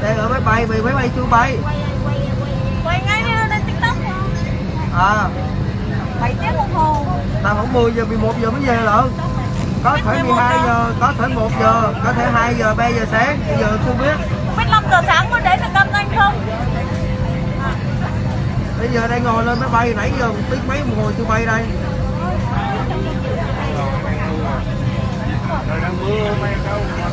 Đang ở máy bay vì máy bay chưa bay. Quay ngay lên TikTok. À 7 tiếng đồng hồ. tao không 10 giờ 11 giờ mới về lận. Có thể 12 giờ, có thể 1 giờ, có thể 2 giờ, 3 giờ sáng, bây giờ chưa biết. Biết 5 giờ sáng có đến được Cam Ranh không? Bây giờ đang ngồi lên máy bay nãy giờ 1 tiếng mấy đồng hồ chưa bay đây. Trời đang mưa, mây đâu mà